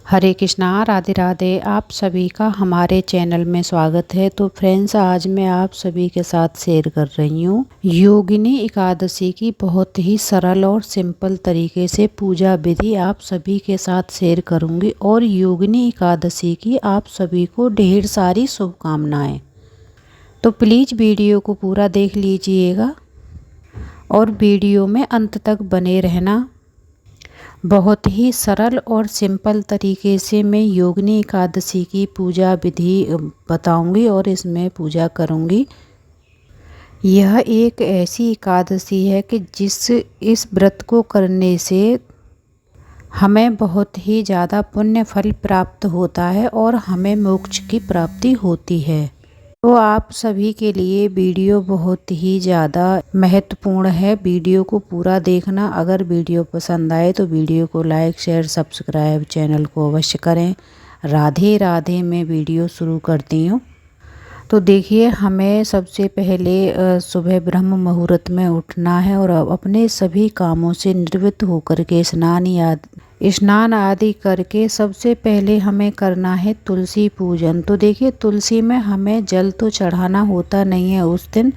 हरे कृष्णा, राधे राधे। आप सभी का हमारे चैनल में स्वागत है। तो फ्रेंड्स, आज मैं आप सभी के साथ शेयर कर रही हूँ योगिनी एकादशी की बहुत ही सरल और सिंपल तरीके से पूजा विधि आप सभी के साथ शेयर करूँगी। और योगिनी एकादशी की आप सभी को ढेर सारी शुभकामनाएं। तो प्लीज़ वीडियो को पूरा देख लीजिएगा और वीडियो में अंत तक बने रहना। बहुत ही सरल और सिंपल तरीके से मैं योगिनी एकादशी की पूजा विधि बताऊंगी और इसमें पूजा करूंगी। यह एक ऐसी एकादशी है कि इस व्रत को करने से हमें बहुत ही ज़्यादा पुण्य फल प्राप्त होता है और हमें मोक्ष की प्राप्ति होती है। तो आप सभी के लिए वीडियो बहुत ही ज़्यादा महत्वपूर्ण है। वीडियो को पूरा देखना। अगर वीडियो पसंद आए तो वीडियो को लाइक शेयर सब्सक्राइब चैनल को अवश्य करें। राधे राधे। मैं वीडियो शुरू करती हूँ। तो देखिए, हमें सबसे पहले सुबह ब्रह्म मुहूर्त में उठना है और अपने सभी कामों से निवृत्त होकर के स्नान आदि करके सबसे पहले हमें करना है तुलसी पूजन। तो देखिए, तुलसी में हमें जल तो चढ़ाना होता नहीं है उस दिन,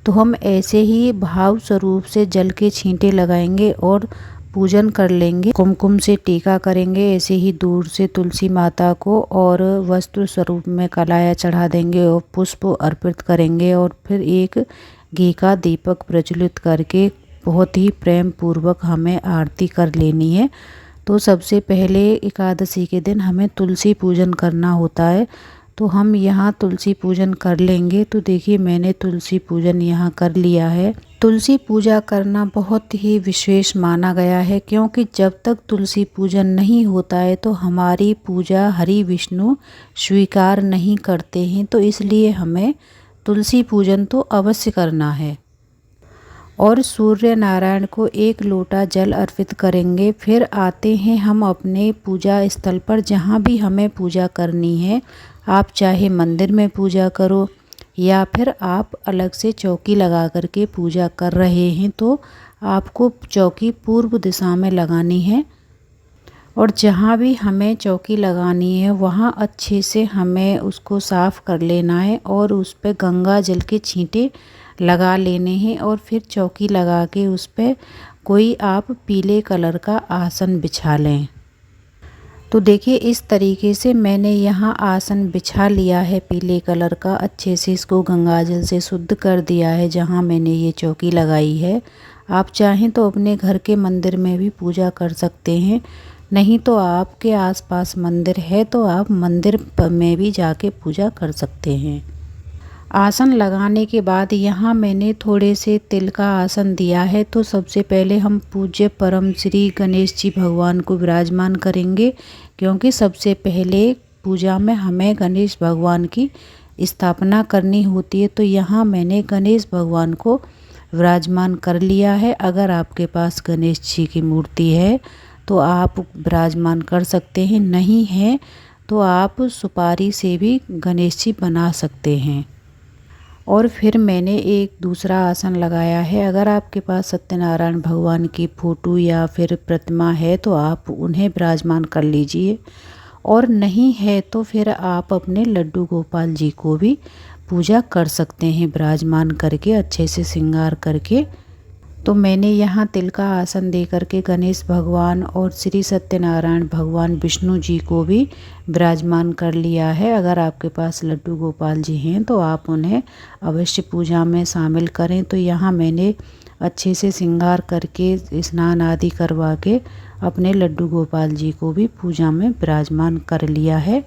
तो हम ऐसे ही भाव स्वरूप से जल के छींटे लगाएंगे और पूजन कर लेंगे। कुमकुम से टीका करेंगे ऐसे ही दूर से तुलसी माता को, और वस्त्र स्वरूप में कलाया चढ़ा देंगे और पुष्प अर्पित करेंगे। और फिर एक घी का दीपक प्रज्वलित करके बहुत ही प्रेम पूर्वक हमें आरती कर लेनी है। तो सबसे पहले एकादशी के दिन हमें तुलसी पूजन करना होता है, तो हम यहाँ तुलसी पूजन कर लेंगे। तो देखिए, मैंने तुलसी पूजन यहाँ कर लिया है। तुलसी पूजा करना बहुत ही विशेष माना गया है, क्योंकि जब तक तुलसी पूजन नहीं होता है तो हमारी पूजा हरि विष्णु स्वीकार नहीं करते हैं। तो इसलिए हमें तुलसी पूजन तो अवश्य करना है। और सूर्य नारायण को एक लोटा जल अर्पित करेंगे। फिर आते हैं हम अपने पूजा स्थल पर, जहाँ भी हमें पूजा करनी है। आप चाहे मंदिर में पूजा करो या फिर आप अलग से चौकी लगा करके पूजा कर रहे हैं, तो आपको चौकी पूर्व दिशा में लगानी है। और जहाँ भी हमें चौकी लगानी है वहाँ अच्छे से हमें उसको साफ़ कर लेना है और उस पर गंगा जल के छींटे लगा लेने हैं। और फिर चौकी लगा के उस पर कोई आप पीले कलर का आसन बिछा लें। तो देखिए, इस तरीके से मैंने यहाँ आसन बिछा लिया है पीले कलर का। अच्छे से इसको गंगाजल से शुद्ध कर दिया है जहाँ मैंने ये चौकी लगाई है। आप चाहें तो अपने घर के मंदिर में भी पूजा कर सकते हैं, नहीं तो आपके आसपास मंदिर है तो आप मंदिर में भी जाके पूजा कर सकते हैं। आसन लगाने के बाद यहाँ मैंने थोड़े से तिल का आसन दिया है। तो सबसे पहले हम पूज्य परम श्री गणेश जी भगवान को विराजमान करेंगे, क्योंकि सबसे पहले पूजा में हमें गणेश भगवान की स्थापना करनी होती है। तो यहाँ मैंने गणेश भगवान को विराजमान कर लिया है। अगर आपके पास गणेश जी की मूर्ति है तो आप विराजमान कर सकते हैं, नहीं है तो आप सुपारी से भी गणेश जी बना सकते हैं। और फिर मैंने एक दूसरा आसन लगाया है। अगर आपके पास सत्यनारायण भगवान की फ़ोटो या फिर प्रतिमा है तो आप उन्हें विराजमान कर लीजिए, और नहीं है तो फिर आप अपने लड्डू गोपाल जी को भी पूजा कर सकते हैं विराजमान करके, अच्छे से श्रृंगार करके। तो मैंने यहाँ तिल का आसन दे करके गणेश भगवान और श्री सत्यनारायण भगवान विष्णु जी को भी विराजमान कर लिया है। अगर आपके पास लड्डू गोपाल जी हैं तो आप उन्हें अवश्य पूजा में शामिल करें। तो यहाँ मैंने अच्छे से श्रृंगार करके स्नान आदि करवा के अपने लड्डू गोपाल जी को भी पूजा में विराजमान कर लिया है।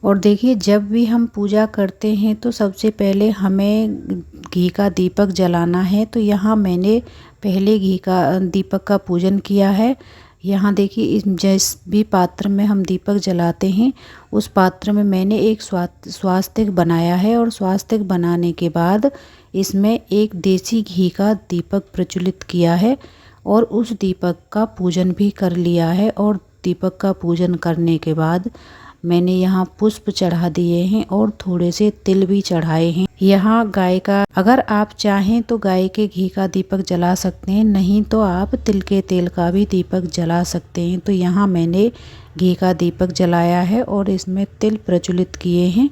और देखिए, जब भी हम पूजा करते हैं तो सबसे पहले हमें घी का दीपक जलाना है। तो यहाँ मैंने पहले घी का दीपक का पूजन किया है। यहाँ देखिए, जिस भी पात्र में हम दीपक जलाते हैं उस पात्र में मैंने एक स्वास्तिक बनाया है, और स्वास्तिक बनाने के बाद इसमें एक देसी घी का दीपक प्रज्वलित किया है और उस दीपक का पूजन भी कर लिया है। और दीपक का पूजन करने के बाद मैंने यहाँ पुष्प चढ़ा दिए हैं और थोड़े से तिल भी चढ़ाए हैं। यहाँ गाय का, अगर आप चाहें तो गाय के घी का दीपक जला सकते हैं, नहीं तो आप तिल के तेल का भी दीपक जला सकते हैं। तो यहाँ मैंने घी का दीपक जलाया है और इसमें तिल प्रज्वलित किए हैं।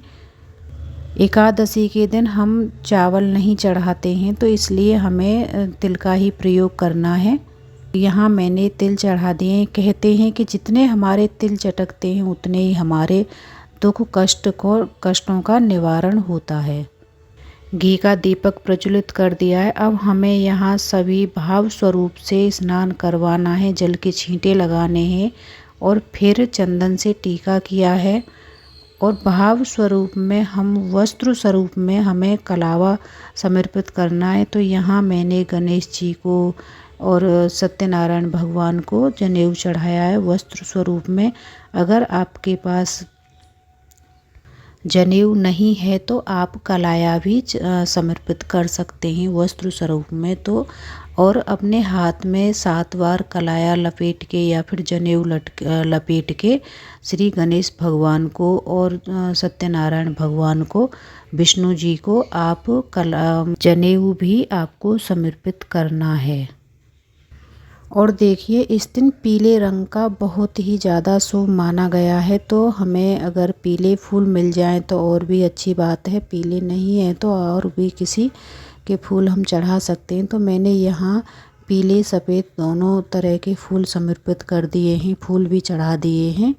एकादशी के दिन हम चावल नहीं चढ़ाते हैं, तो इसलिए हमें तिल का ही प्रयोग करना है। यहाँ मैंने तिल चढ़ा दिए हैं। कहते हैं कि जितने हमारे तिल चटकते हैं उतने ही हमारे दुख कष्टों का निवारण होता है। घी का दीपक प्रज्वलित कर दिया है। अब हमें यहाँ सभी भाव स्वरूप से स्नान करवाना है, जल के छींटे लगाने हैं और फिर चंदन से टीका किया है। और भाव स्वरूप में हम वस्त्र स्वरूप में हमें कलावा समर्पित करना है। तो यहाँ मैंने गणेश जी को और सत्यनारायण भगवान को जनेऊ चढ़ाया है वस्त्र स्वरूप में। अगर आपके पास जनेऊ नहीं है तो आप कलाया भी समर्पित कर सकते हैं वस्त्र स्वरूप में। तो और अपने हाथ में 7 बार कलाया लपेट के या फिर जनेऊ लपेट के श्री गणेश भगवान को और सत्यनारायण भगवान को, विष्णु जी को आप जनेऊ भी आपको समर्पित करना है। और देखिए, इस दिन पीले रंग का बहुत ही ज़्यादा शुभ माना गया है। तो हमें अगर पीले फूल मिल जाएं तो और भी अच्छी बात है, पीले नहीं है तो और भी किसी के फूल हम चढ़ा सकते हैं। तो मैंने यहाँ पीले सफ़ेद दोनों तरह के फूल समर्पित कर दिए हैं, फूल भी चढ़ा दिए हैं।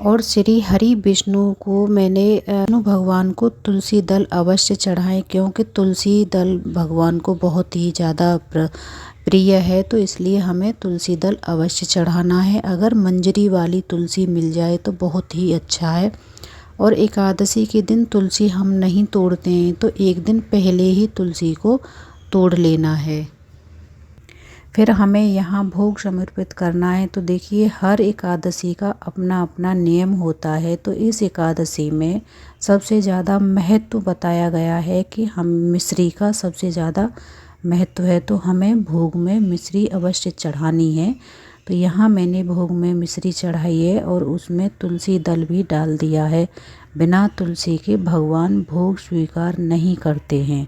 और श्री हरि विष्णु को मैंने विष्णु भगवान को तुलसी दल अवश्य चढ़ाएं, क्योंकि तुलसी दल भगवान को बहुत ही ज़्यादा प्रिय है। तो इसलिए हमें तुलसी दल अवश्य चढ़ाना है। अगर मंजरी वाली तुलसी मिल जाए तो बहुत ही अच्छा है। और एकादशी के दिन तुलसी हम नहीं तोड़ते हैं, तो एक दिन पहले ही तुलसी को तोड़ लेना है। फिर हमें यहाँ भोग समर्पित करना है। तो देखिए, हर एकादशी का अपना अपना नियम होता है। तो इस एकादशी में सबसे ज़्यादा महत्व बताया गया है कि हम मिश्री का सबसे ज़्यादा महत्व है। तो हमें भोग में मिश्री अवश्य चढ़ानी है। तो यहाँ मैंने भोग में मिश्री चढ़ाई है और उसमें तुलसी दल भी डाल दिया है। बिना तुलसी के भगवान भोग स्वीकार नहीं करते हैं,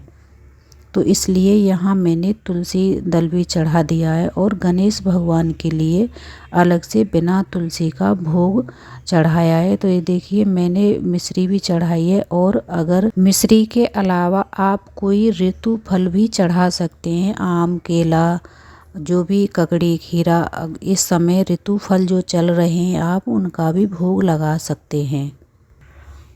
तो इसलिए यहाँ मैंने तुलसी दल भी चढ़ा दिया है। और गणेश भगवान के लिए अलग से बिना तुलसी का भोग चढ़ाया है। तो ये देखिए, मैंने मिश्री भी चढ़ाई है। और अगर मिश्री के अलावा आप कोई ऋतु फल भी चढ़ा सकते हैं, आम, केला, जो भी ककड़ी, खीरा, इस समय ऋतु फल जो चल रहे हैं आप उनका भी भोग लगा सकते हैं।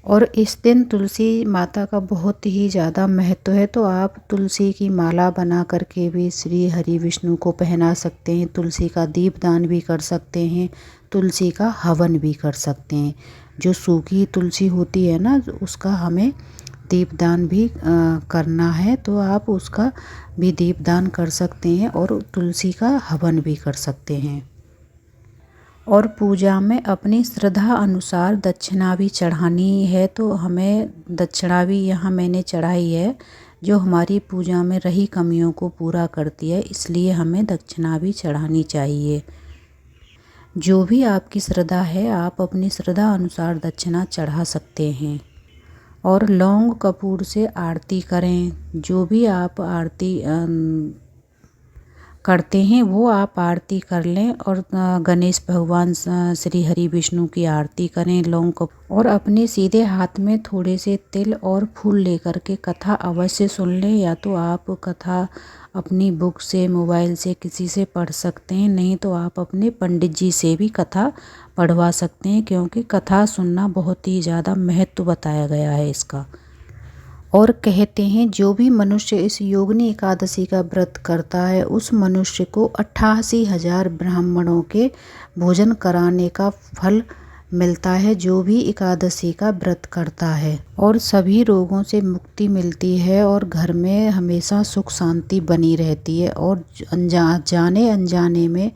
और इस दिन तुलसी माता का बहुत ही ज़्यादा महत्व है। तो आप तुलसी की माला बना करके भी श्री हरि विष्णु को पहना सकते हैं, तुलसी का दीपदान भी कर सकते हैं, तुलसी का हवन भी कर सकते हैं। जो सूखी तुलसी होती है ना, उसका हमें दीपदान भी करना है, तो आप उसका भी दीपदान कर सकते हैं और तुलसी का हवन भी कर सकते हैं। और पूजा में अपनी श्रद्धा अनुसार दक्षिणा भी चढ़ानी है। तो हमें दक्षिणा भी यहाँ मैंने चढ़ाई है, जो हमारी पूजा में रही कमियों को पूरा करती है, इसलिए हमें दक्षिणा भी चढ़ानी चाहिए। जो भी आपकी श्रद्धा है, आप अपनी श्रद्धा अनुसार दक्षिणा चढ़ा सकते हैं। और लौंग कपूर से आरती करें। जो भी आप आरती करते हैं वो आप आरती कर लें। और गणेश भगवान श्री हरि विष्णु की आरती करें लौंग को। और अपने सीधे हाथ में थोड़े से तिल और फूल लेकर के कथा अवश्य सुन लें। या तो आप कथा अपनी बुक से, मोबाइल से, किसी से पढ़ सकते हैं, नहीं तो आप अपने पंडित जी से भी कथा पढ़वा सकते हैं, क्योंकि कथा सुनना बहुत ही ज़्यादा महत्व बताया गया है इसका। और कहते हैं जो भी मनुष्य इस योगिनी एकादशी का व्रत करता है उस मनुष्य को 88,000 ब्राह्मणों के भोजन कराने का फल मिलता है, जो भी एकादशी का व्रत करता है। और सभी रोगों से मुक्ति मिलती है और घर में हमेशा सुख शांति बनी रहती है। और जाने अनजाने में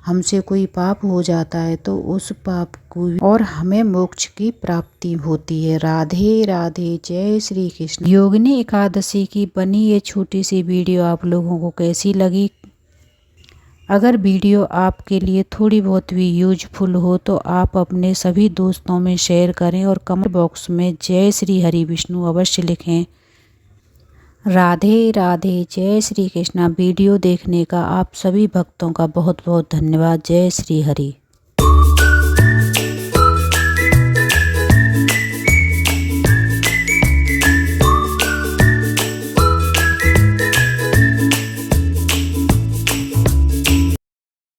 हमसे कोई पाप हो जाता है तो उस पाप को और हमें मोक्ष की प्राप्ति होती है। राधे राधे, जय श्री कृष्ण। योगिनी एकादशी की बनी ये छोटी सी वीडियो आप लोगों को कैसी लगी अगर वीडियो आपके लिए थोड़ी बहुत भी यूजफुल हो तो आप अपने सभी दोस्तों में शेयर करें और कमेंट बॉक्स में जय श्री हरि विष्णु अवश्य लिखें। राधे राधे, जय श्री कृष्णा। वीडियो देखने का आप सभी भक्तों का बहुत बहुत धन्यवाद। जय श्री हरि।